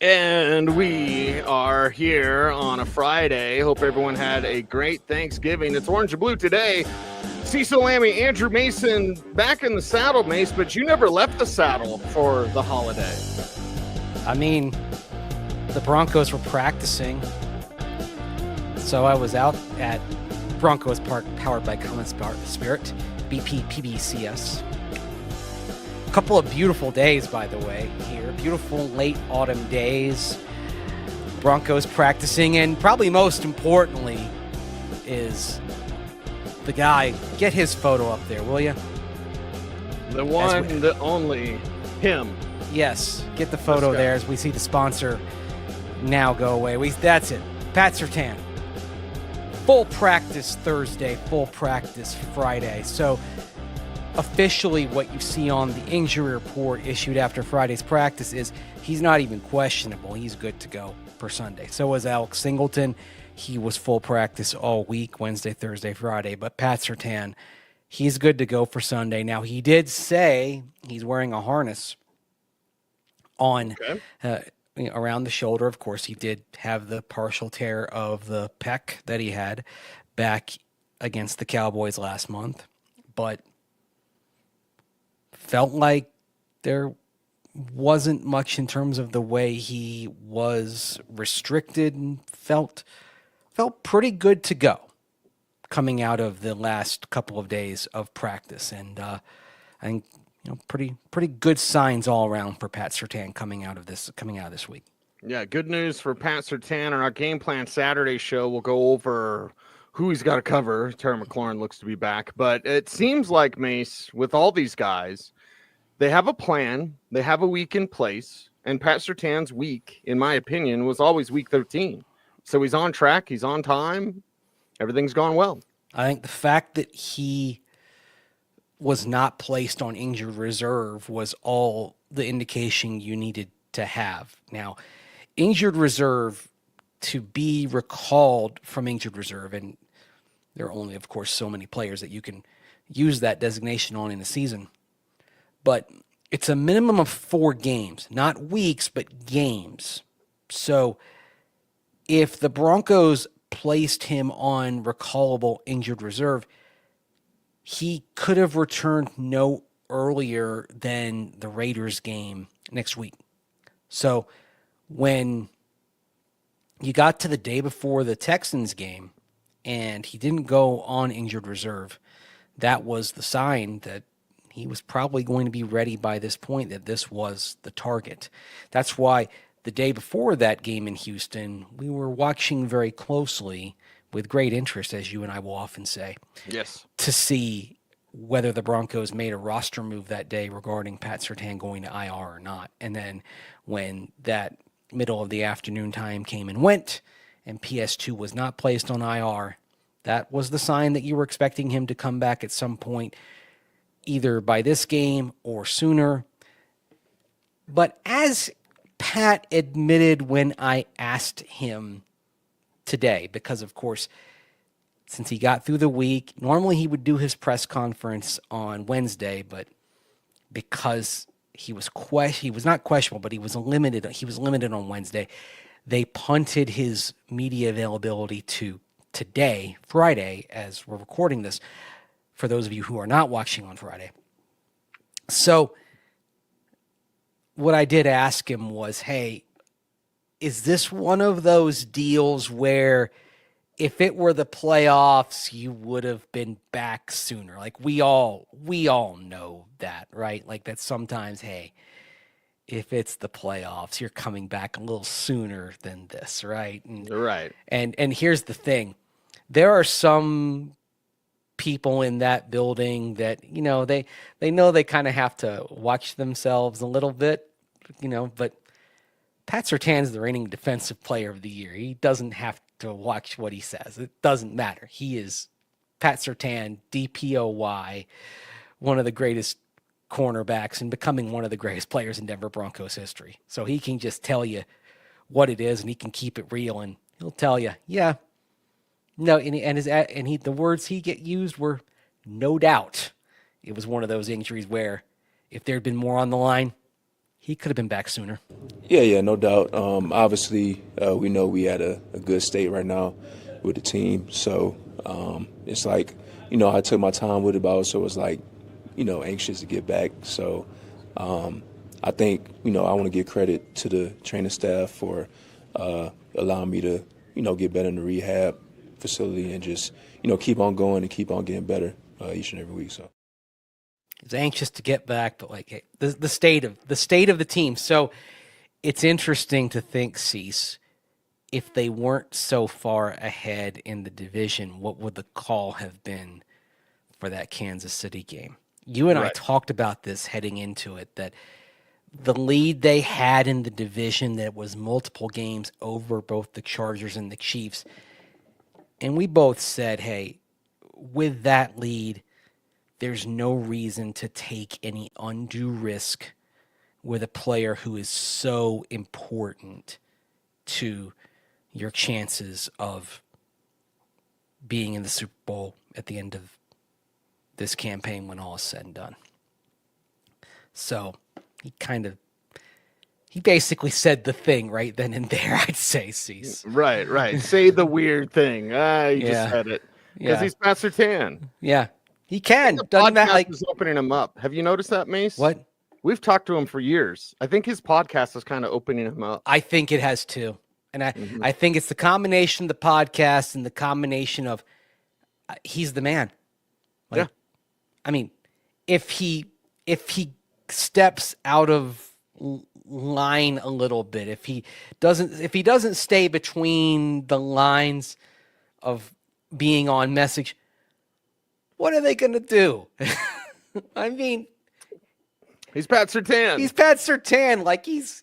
And we are here on a Friday. Hope everyone had a great Thanksgiving. It's orange and blue today. Cecil, Lammey, Andrew Mason back in the saddle, Mace, but you never left the saddle for the holiday. I mean, the Broncos were practicing, so I was out at Broncos Park, powered by Common Spirit, BPPBCS. A couple of beautiful days, by the way, here. Beautiful late autumn days. Broncos practicing, and probably most importantly is the guy. Get his photo up there, will you? The one, the only, him. Yes, get the photo there as we see the sponsor now go away. That's it. Pat Surtain. Full practice Thursday, full practice Friday. So officially what you see on the injury report issued after Friday's practice is he's not even questionable. He's good to go for Sunday. So was Alex Singleton. He was full practice all week, Wednesday, Thursday, Friday. But Pat Surtain, he's good to go for Sunday. Now, he did say he's wearing a harness on around the shoulder. Of course, he did have the partial tear of the pec that he had back against the Cowboys last month. But felt like there wasn't much in terms of the way he was restricted, and felt pretty good to go coming out of the last couple of days of practice. And I think pretty good signs all around for Pat Surtain coming out of this week. Yeah, good news for Pat Surtain. On our Game Plan Saturday show, we'll go over who he's got to cover. Terry McLaurin looks to be back. But it seems like, Mace, with all these guys, they have a plan. They have a week in place. And Pat Surtain's week, in my opinion, was always week 13. So he's on track. He's on time. Everything's gone well. I think the fact that he was not placed on injured reserve was all the indication you needed to have. Now, injured reserve, to be recalled from injured reserve, and there are only, of course, so many players that you can use that designation on in a season, but it's a minimum of 4 games, not weeks, but games. So if the Broncos placed him on recallable injured reserve, he could have returned no earlier than the Raiders game next week. So when you got to the day before the Texans game and he didn't go on injured reserve, that was the sign that he was probably going to be ready by this point, that this was the target. That's why the day before that game in Houston, we were watching very closely with great interest, as you and I will often say. Yes. To see whether the Broncos made a roster move that day regarding Pat Surtain going to IR or not. And then when that middle of the afternoon time came and went, and PS2 was not placed on IR, that was the sign that you were expecting him to come back at some point, either by this game or sooner. But as Pat admitted when I asked him today, because of course, since he got through the week, normally he would do his press conference on Wednesday, but because he was not questionable, but he was limited on Wednesday, they punted his media availability to today, Friday, as we're recording this, for those of you who are not watching on Friday. So what I did ask him was, hey, is this one of those deals where if it were the playoffs, you would have been back sooner? Like we all know that, right? Like that sometimes, hey, if it's the playoffs, you're coming back a little sooner than this, right? Right. And here's the thing. There are some people in that building that, they know they kind of have to watch themselves a little bit, but Pat Surtain's the reigning defensive player of the year. He doesn't have to watch what he says. It doesn't matter. He is Pat Surtain, DPOY, one of the greatest cornerbacks and becoming one of the greatest players in Denver Broncos history. So he can just tell you what it is and he can keep it real and he'll tell you, yeah. No, the words he used were no doubt. It was one of those injuries where if there'd been more on the line, he could have been back sooner. Yeah, no doubt. Obviously, we know we had a good state right now with the team. So it's like, I took my time with it, but I also was like, anxious to get back. So I think, I want to give credit to the training staff for allowing me to, get better in the rehab facility and just, keep on going and keep on getting better each and every week. So He's anxious to get back, but like, hey, the state of the team. So it's interesting to think, Cease, if they weren't so far ahead in the division, what would the call have been for that Kansas City game? You and I talked about this heading into it, that the lead they had in the division, that was multiple games over both the Chargers and the Chiefs. And we both said, hey, with that lead, there's no reason to take any undue risk with a player who is so important to your chances of being in the Super Bowl at the end of this campaign when all is said and done. So he basically said the thing right then and there, I'd say, Cease. Right. Say the weird thing. Just said it. Because he's Pat Surtain. Yeah. He can. The Doesn't that podcast is opening him up. Have you noticed that, Mace? What? We've talked to him for years. I think his podcast is kind of opening him up. I think it has too. And I think it's the combination of the podcast and the combination of he's the man. Like, yeah. I mean, if he steps out of line a little bit, if he doesn't stay between the lines of being on message, what are they going to do? I mean, he's Pat Surtain. He's Pat Surtain. Like he's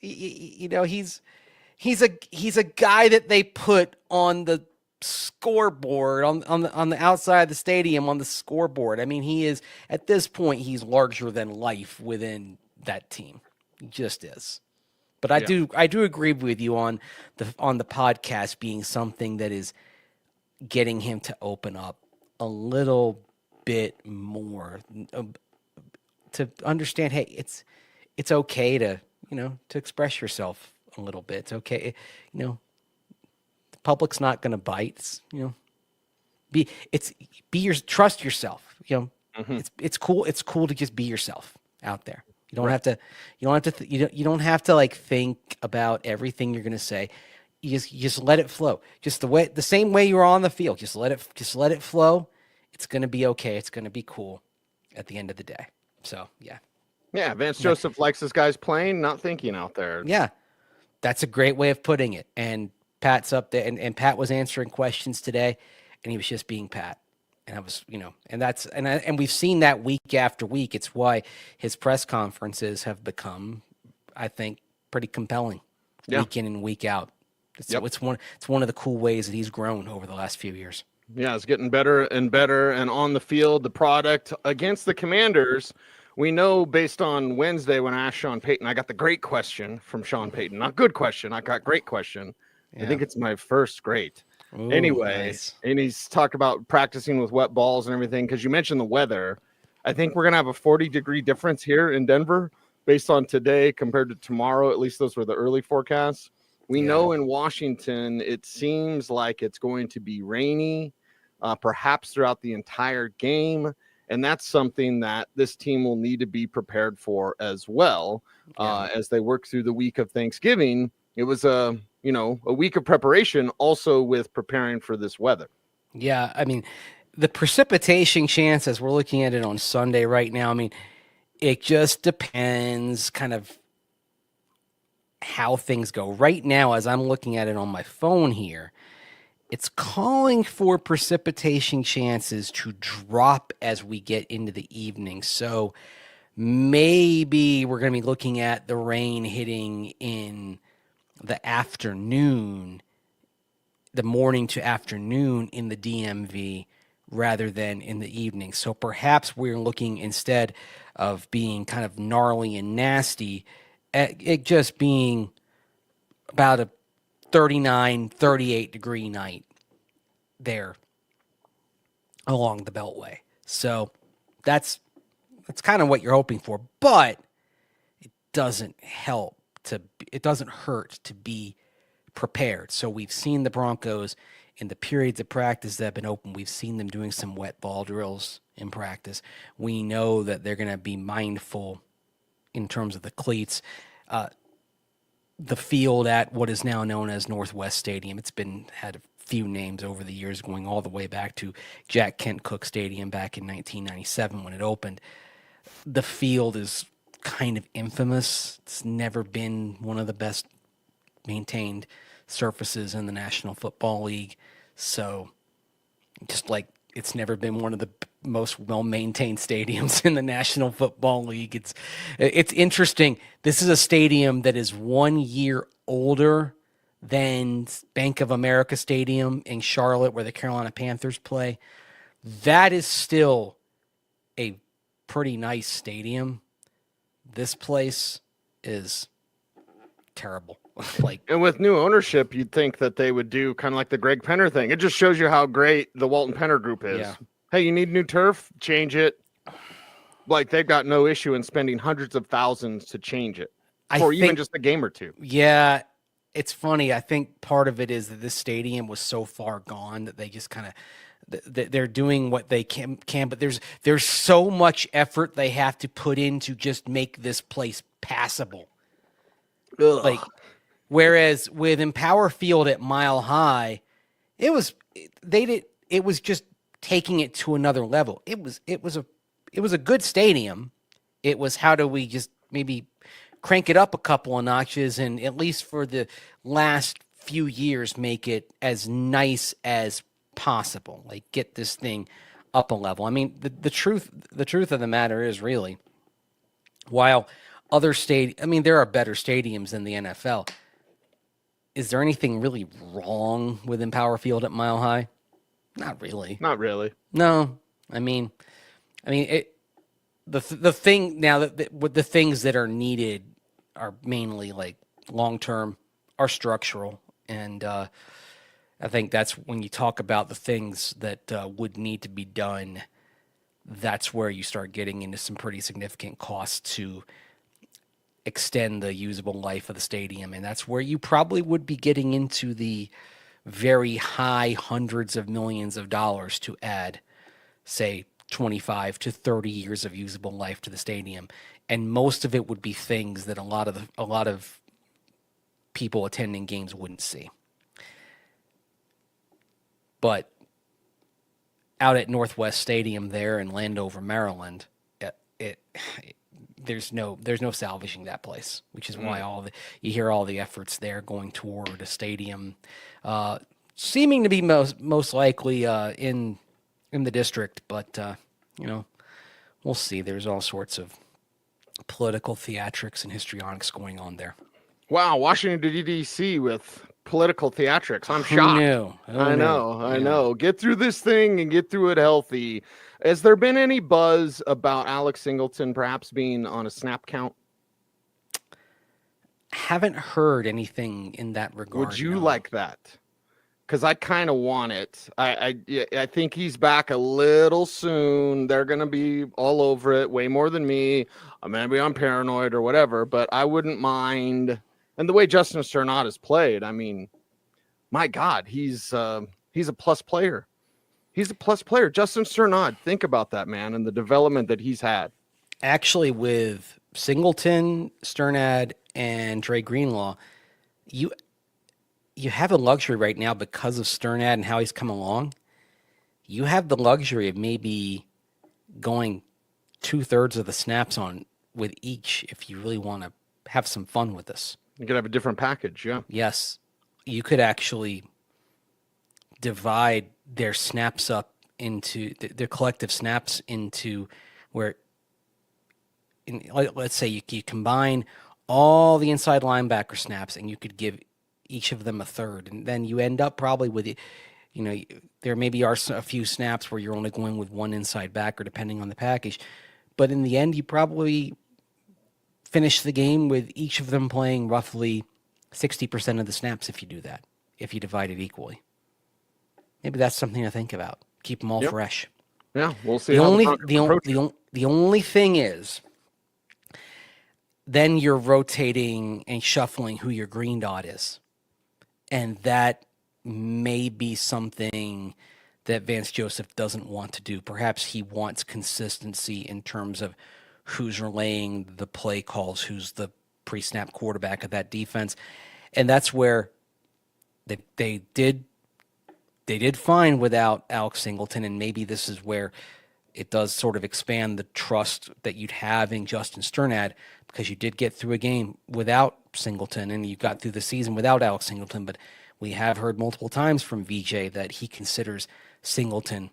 a guy that they put on the scoreboard on the outside of the stadium on the scoreboard. I mean, he is at this point, he's larger than life within that team. He just is. But I do agree with you on the podcast being something that is getting him to open up a little bit more, to understand, hey, it's okay to express yourself a little bit. It's okay, the public's not going to bite. Trust yourself. It's cool. It's cool to just be yourself out there. You don't have to. You don't have to like think about everything you're going to say. You just let it flow. Just the same way you were on the field. Just let it flow. It's going to be okay. It's going to be cool at the end of the day. So, yeah. Yeah, Vance Joseph likes his guys playing, not thinking out there. Yeah, that's a great way of putting it. And Pat's up there, and Pat was answering questions today, and he was just being Pat. And I was, and we've seen that week after week. It's why his press conferences have become, I think, pretty compelling, week in and week out. It's one of the cool ways that he's grown over the last few years. Yeah, it's getting better and better. And on the field, the product against the Commanders, we know based on Wednesday when I asked Sean Payton, I got the great question from Sean Payton. Not good question. I got great question. Yeah. I think it's my first great. Ooh, anyway, nice. And he's talked about practicing with wet balls and everything. Because you mentioned the weather. I think we're going to have a 40-degree difference here in Denver based on today compared to tomorrow. At least those were the early forecasts. We know in Washington, it seems like it's going to be rainy, perhaps throughout the entire game. And that's something that this team will need to be prepared for as well as they work through the week of Thanksgiving. It was a week of preparation also with preparing for this weather. Yeah, I mean, the precipitation chance as we're looking at it on Sunday right now, I mean, it just depends kind of how things go. Right now, as I'm looking at it on my phone here, it's calling for precipitation chances to drop as we get into the evening. So maybe we're going to be looking at the rain hitting in the afternoon, the morning to afternoon in the DMV rather than in the evening. So perhaps we're looking, instead of being kind of gnarly and nasty, at it just being about a 39, 38 degree night there along the Beltway. So that's kind of what you're hoping for. But doesn't hurt to be prepared. So we've seen the Broncos in the periods of practice that have been open. We've seen them doing some wet ball drills in practice. We know that they're going to be mindful in terms of the cleats. The field at what is now known as Northwest Stadium, it's had a few names over the years, going all the way back to Jack Kent Cooke Stadium back in 1997 when it opened. The field is kind of infamous. It's never been one of the best maintained surfaces in the National Football League. So just like it's never been one of the most well-maintained stadiums in the National Football League. It's interesting. This is a stadium that is 1 year older than Bank of America Stadium in Charlotte, where the Carolina Panthers play. That is still a pretty nice stadium. This place is terrible. And with new ownership, you'd think that they would do kind of like the Greg Penner thing. It just shows you how great the Walton Penner group is. Yeah. Hey, you need new turf? Change it. Like, they've got no issue in spending hundreds of thousands to change it. Or even just a game or two. Yeah, it's funny. I think part of it is that this stadium was so far gone that they just kind of they're doing what they can, but there's so much effort they have to put in to just make this place passable. Ugh. Like, whereas with Empower Field at Mile High, it was just taking it to another level. It was a good stadium. It was, how do we just maybe crank it up a couple of notches, and at least for the last few years make it as nice as possible. Like, get this thing up a level. I mean, the truth of the matter is, really, while there are better stadiums than the NFL. Is there anything really wrong with Empower Field at Mile High? Not really. Not really. No, I mean, the thing now that the things that are needed are mainly, like, long term, are structural, and I think that's when you talk about the things that would need to be done. That's where you start getting into some pretty significant costs to extend the usable life of the stadium, and that's where you probably would be getting into the very high hundreds of millions of dollars to add, say, 25 to 30 years of usable life to the stadium. And most of it would be things that a lot of people attending games wouldn't see. But out at Northwest Stadium there in Landover, Maryland, there's no salvaging that place, which is why you hear all the efforts there going toward a stadium, seeming to be most likely in the district, but we'll see. There's all sorts of political theatrics and histrionics going on there. Wow, Washington D.C. with political theatrics. I'm Who shocked. knew? I know. Get through this thing and get through it healthy. Has there been any buzz about Alex Singleton perhaps being on a snap count? Haven't heard anything in that regard. Would you like that? Because I kind of want it. I think he's back a little soon. They're going to be all over it, way more than me. Maybe I'm paranoid or whatever, but I wouldn't mind. And the way Justin Sternad has played, I mean, my God, he's a plus player. He's a plus player. Justin Sternad, think about that, man, and the development that he's had. Actually, with Singleton, Sternad, and Dre Greenlaw, you have a luxury right now because of Sternad and how he's come along. You have the luxury of maybe going 2/3 of the snaps on with each if you really want to have some fun with this. You could have a different package, yeah. Yes. You could actually divide their snaps up into their collective snaps into where, let's say you combine all the inside linebacker snaps and you could give each of them a third, and then you end up probably with, there maybe are a few snaps where you're only going with one inside backer depending on the package, but in the end you probably finish the game with each of them playing roughly 60% of the snaps if you do that, if you divide it equally. Maybe that's something to think about. Keep them all fresh. Yeah, we'll see. The only thing is, then you're rotating and shuffling who your green dot is. And that may be something that Vance Joseph doesn't want to do. Perhaps he wants consistency in terms of who's relaying the play calls, who's the pre-snap quarterback of that defense. And that's where they did fine without Alex Singleton, and maybe this is where it does sort of expand the trust that you'd have in Justin Sternad, because you did get through a game without Singleton and you got through the season without Alex Singleton. But we have heard multiple times from VJ that he considers Singleton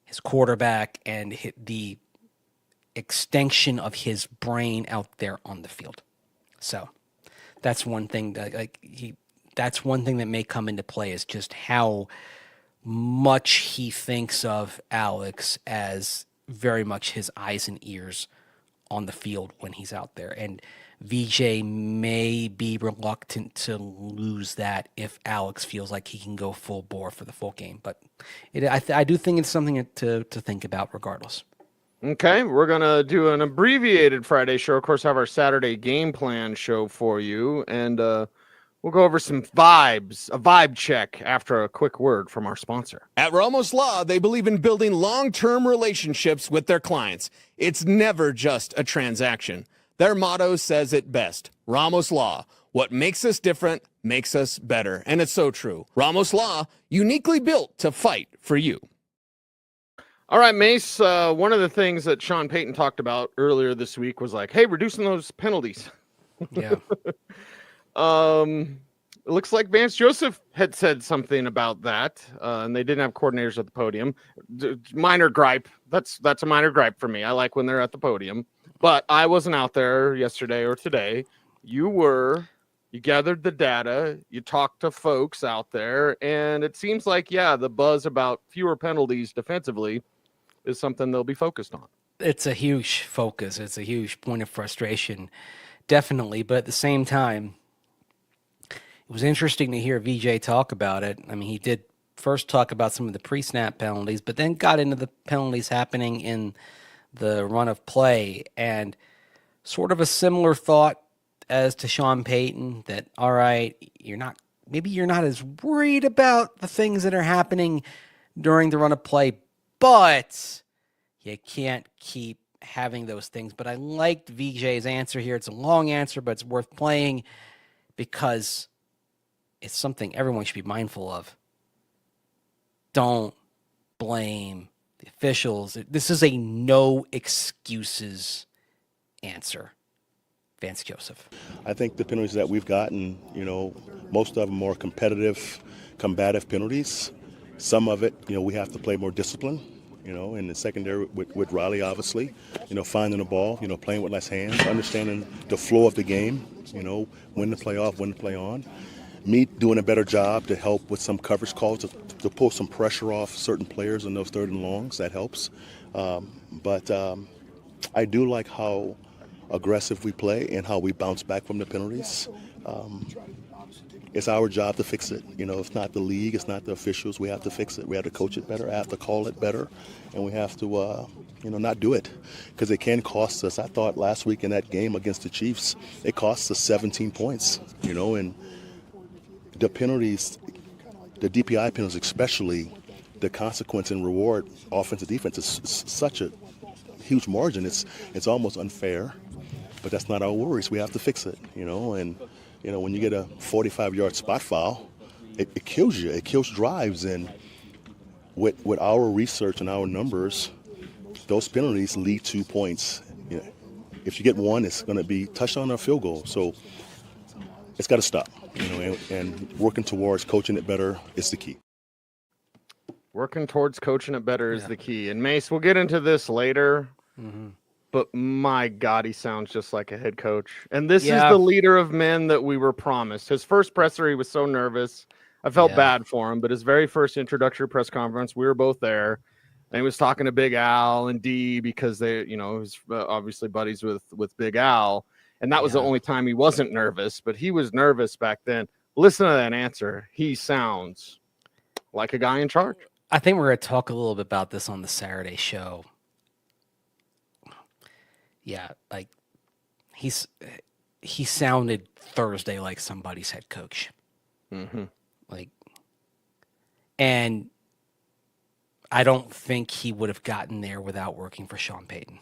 his quarterback and the extension of his brain out there on the field. So that's one thing that that's one thing that may come into play, is just how much he thinks of Alex as very much his eyes and ears on the field when he's out there. And VJ may be reluctant to lose that if Alex feels like he can go full bore for the full game. But I do think it's something to think about regardless. Okay, we're going to do an abbreviated Friday show. Of course, have our Saturday game plan show for you. And we'll go over some vibes, a vibe check after a quick word from our sponsor. At Ramos Law, they believe in building long-term relationships with their clients. It's never just a transaction. Their motto says it best. Ramos Law, what makes us different makes us better. And it's so true. Ramos Law, uniquely built to fight for you. All right, Mace, one of the things that Sean Payton talked about earlier this week was like, hey, reducing those penalties. Yeah. It looks like Vance Joseph had said something about that, and they didn't have coordinators at the podium. Minor gripe. That's a minor gripe for me. I like when they're at the podium, but I wasn't out there yesterday or today. You were. You gathered the data. You talked to folks out there, and it seems like, yeah, the buzz about fewer penalties defensively is something they'll be focused on. It's a huge focus. It's a huge point of frustration, definitely. But at the same time, it was interesting to hear VJ talk about it. I mean, he did first talk about some of the pre-snap penalties, but then got into the penalties happening in the run of play, and sort of a similar thought as to Sean Payton, that, all right, maybe you're not as worried about the things that are happening during the run of play, but you can't keep having those things. But I liked VJ's answer here. It's a long answer, but it's worth playing because it's something everyone should be mindful of. Don't blame the officials. This is a no excuses answer. Vance Joseph. I think the penalties that we've gotten, most of them are competitive, combative penalties. Some of it, we have to play more discipline, in the secondary with Riley, obviously, finding the ball, playing with less hands, understanding the flow of the game, when to play off, when to play on. Me doing a better job to help with some coverage calls, to pull some pressure off certain players in those third and longs. That helps. But I do like how aggressive we play and how we bounce back from the penalties. It's our job to fix it. It's not the league, it's not the officials. We have to fix it. We have to coach it better. I have to call it better, and we have to, not do it, because it can cost us. I thought last week in that game against the Chiefs, it cost us 17 points. And the penalties, the DPI penalties, especially the consequence and reward, offensive defense is such a huge margin. It's almost unfair. But that's not our worries. We have to fix it, And, when you get a 45-yard spot foul, it kills you. It kills drives. And with our research and our numbers, those penalties lead to points. If you get one, it's going to be touchdown or field goal. So it's got to stop, and working towards coaching it better is the key. Working towards coaching it better is the key. And Mace, we'll get into this later. Mm-hmm. But my God, he sounds just like a head coach. And this is the leader of men that we were promised. His first presser, he was so nervous. I felt bad for him. But his very first introductory press conference, we were both there. And he was talking to Big Al and D because they, he was obviously buddies with Big Al. And that was the only time he wasn't nervous. But he was nervous back then. Listen to that answer. He sounds like a guy in charge. I think we're going to talk a little bit about this on the Saturday show. Yeah, he sounded Thursday like somebody's head coach. Mm-hmm. Like, and I don't think he would have gotten there without working for Sean Payton.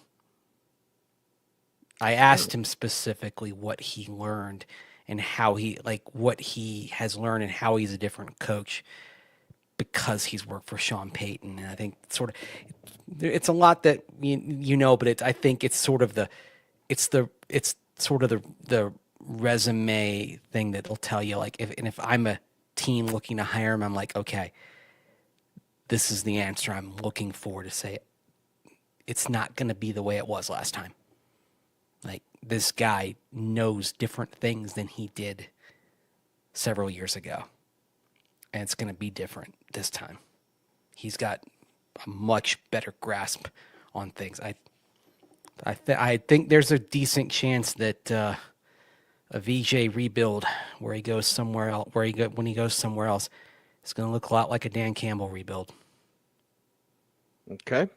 I asked him specifically what he learned and how what he has learned and how he's a different coach because he's worked for Sean Payton. And I think it's a lot that but I think it's sort of the resume thing that'll tell you, like, if I'm a team looking to hire him, I'm like, okay, this is the answer I'm looking for to say it's not going to be the way it was last time. Like, this guy knows different things than he did several years ago, and it's going to be different this time. He's got a much better grasp on things. I think there's a decent chance that a VJ rebuild where he goes somewhere else, when he goes somewhere else, it's going to look a lot like a Dan Campbell rebuild. Okay.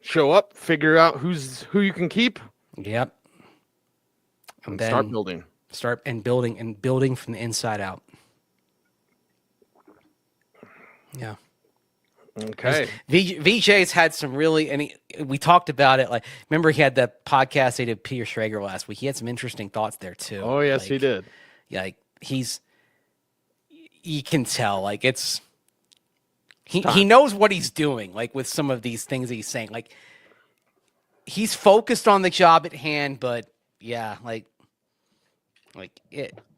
Show up, figure out who you can keep. Yep. And then start building. Start building from the inside out. Yeah. Okay. VJ's had some really, and we talked about it. Like, remember he had that podcast they did Peter Schrager last week. He had some interesting thoughts there too. Oh yes, he did. Yeah, like you can tell, like, he knows what he's doing. Like, with some of these things that he's saying, like, he's focused on the job at hand. But yeah,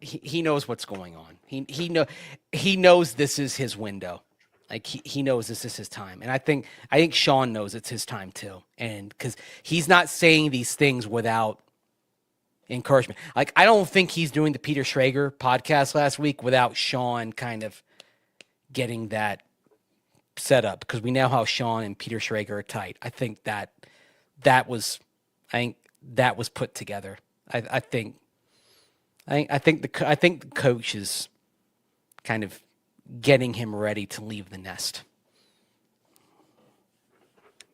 he knows what's going on. He knows this is his window. Like, he knows this is his time. And I think Sean knows it's his time too. And because he's not saying these things without encouragement. Like, I don't think he's doing the Peter Schrager podcast last week without Sean kind of getting that set up, because we know how Sean and Peter Schrager are tight. I think that was put together. I think the coach is kind of getting him ready to leave the nest.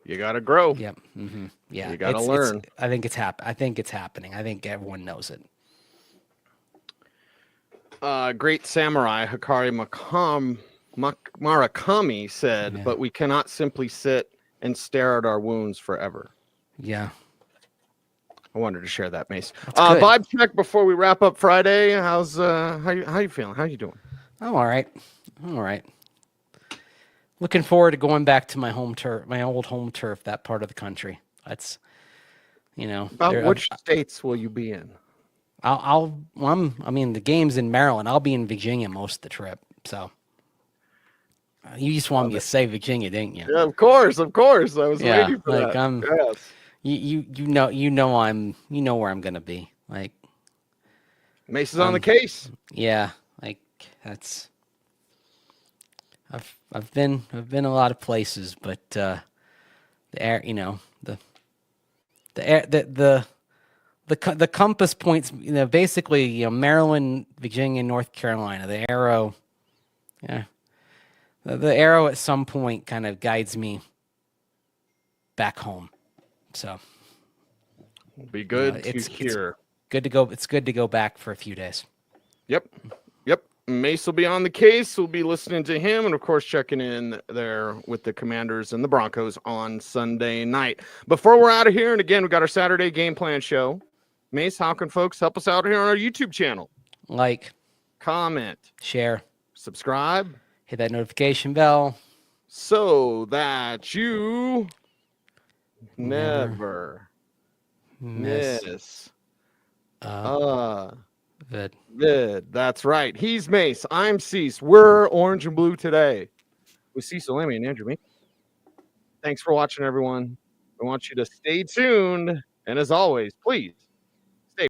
You got to grow. Yep. Mm-hmm. Yeah. You got to learn. I think it's happening. I think everyone knows it. Great samurai Hikari Murakami said, but we cannot simply sit and stare at our wounds forever. Yeah. I wanted to share that, Mace. Vibe check before we wrap up Friday. How's how you feeling? How you doing? I'm all right. Looking forward to going back to my old home turf, that part of the country. That's, which states will you be in? The game's in Maryland. I'll be in Virginia most of the trip. So you just wanted me to say Virginia, didn't you? Yeah, of course. I was waiting for that. Yes. You know where I'm gonna be. Like, Mace is on the case. Yeah, like, that's. I've been a lot of places, but the air, the compass points, basically, Maryland, Virginia, North Carolina, the arrow, the arrow at some point kind of guides me back home. So it'll be good to hear. Good to go. It's good to go back for a few days. Yep. Mace will be on the case. We'll be listening to him and, of course, checking in there with the Commanders and the Broncos on Sunday night. Before we're out of here, and again, we got our Saturday game plan show. Mace, how can folks help us out here on our YouTube channel? Like, comment, share, subscribe, hit that notification bell so that you never miss vid. That's right. He's Mace. I'm Cecil. We're orange and blue today with Cecil, Lammey, and Andrew. Thanks for watching, everyone. I want you to stay tuned. And as always, please